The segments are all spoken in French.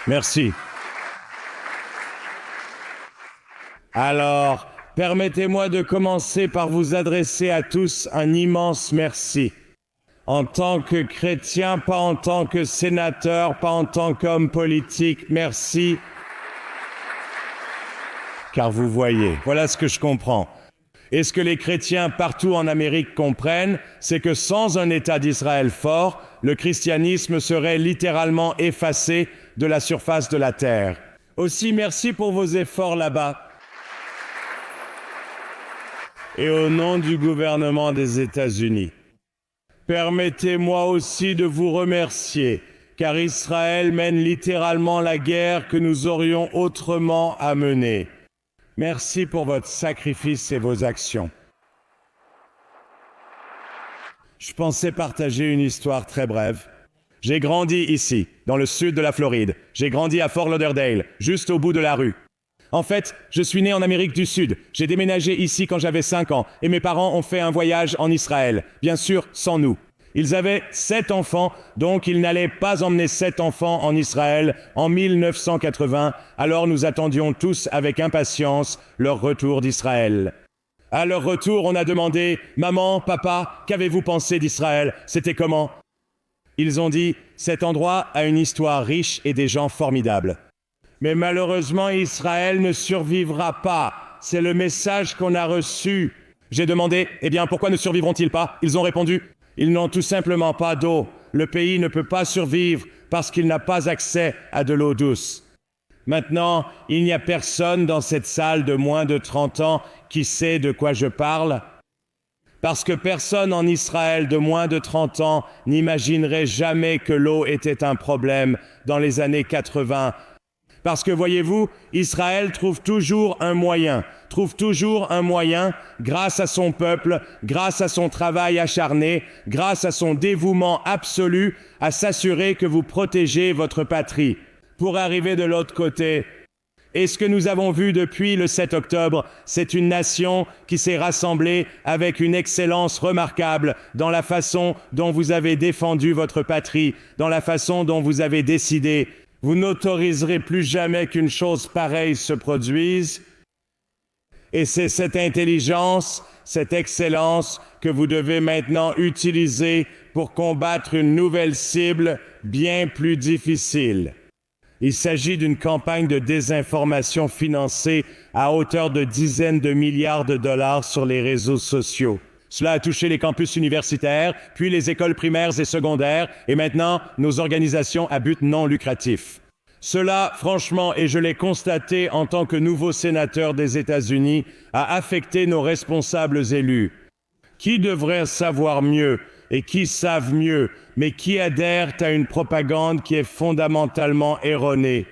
Merci. Alors, permettez-moi de commencer par vous adresser à tous un immense merci. En tant que chrétien, pas en tant que sénateur, pas en tant qu'homme politique, merci. Car vous voyez, voilà ce que je comprends. Et ce que les chrétiens partout en Amérique comprennent, c'est que sans un État d'Israël fort, le christianisme serait littéralement effacé de la surface de la terre. Aussi, merci pour vos efforts là-bas. Et au nom du gouvernement des États-Unis, permettez-moi aussi de vous remercier, car Israël mène littéralement la guerre que nous aurions autrement à mener. Merci pour votre sacrifice et vos actions. Je pensais partager une histoire très brève. J'ai grandi ici, dans le sud de la Floride. J'ai grandi à Fort Lauderdale, juste au bout de la rue. En fait, je suis né en Amérique du Sud. J'ai déménagé ici quand j'avais 5 ans et mes parents ont fait un voyage en Israël, bien sûr sans nous. Ils avaient 7 enfants, donc ils n'allaient pas emmener 7 enfants en Israël en 1980, alors nous attendions tous avec impatience leur retour d'Israël. À leur retour, on a demandé « Maman, papa, qu'avez-vous pensé d'Israël? C'était comment ?» Ils ont dit « Cet endroit a une histoire riche et des gens formidables. » Mais malheureusement, Israël ne survivra pas. C'est le message qu'on a reçu. J'ai demandé, eh bien, pourquoi ne survivront-ils pas? Ils ont répondu, ils n'ont tout simplement pas d'eau. Le pays ne peut pas survivre parce qu'il n'a pas accès à de l'eau douce. Maintenant, il n'y a personne dans cette salle de moins de 30 ans qui sait de quoi je parle. Parce que personne en Israël de moins de 30 ans n'imaginerait jamais que l'eau était un problème dans les années 80. Parce que, voyez-vous, Israël trouve toujours un moyen, grâce à son peuple, grâce à son travail acharné, grâce à son dévouement absolu, à s'assurer que vous protégez votre patrie. Pour arriver de l'autre côté, et ce que nous avons vu depuis le 7 octobre, c'est une nation qui s'est rassemblée avec une excellence remarquable dans la façon dont vous avez défendu votre patrie, dans la façon dont vous avez décidé. Vous n'autoriserez plus jamais qu'une chose pareille se produise. Et c'est cette intelligence, cette excellence que vous devez maintenant utiliser pour combattre une nouvelle cible bien plus difficile. Il s'agit d'une campagne de désinformation financée à hauteur de dizaines de milliards de dollars sur les réseaux sociaux. Cela a touché les campus universitaires, puis les écoles primaires et secondaires, et maintenant nos organisations à but non lucratif. Cela, franchement, et je l'ai constaté en tant que nouveau sénateur des États-Unis, a affecté nos responsables élus. Qui devrait savoir mieux et qui savent mieux, mais qui adhèrent à une propagande qui est fondamentalement erronée.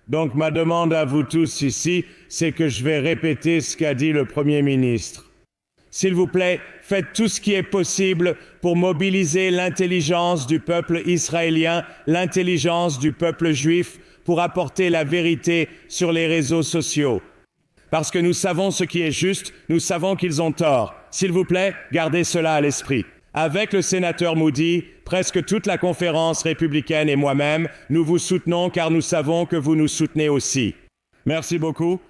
Donc ma demande à vous tous ici, c'est que je vais répéter ce qu'a dit le Premier ministre. S'il vous plaît, faites tout ce qui est possible pour mobiliser l'intelligence du peuple israélien, l'intelligence du peuple juif, pour apporter la vérité sur les réseaux sociaux. Parce que nous savons ce qui est juste, nous savons qu'ils ont tort. S'il vous plaît, gardez cela à l'esprit. Avec le sénateur Moody, presque toute la conférence républicaine et moi-même, nous vous soutenons car nous savons que vous nous soutenez aussi. Merci beaucoup.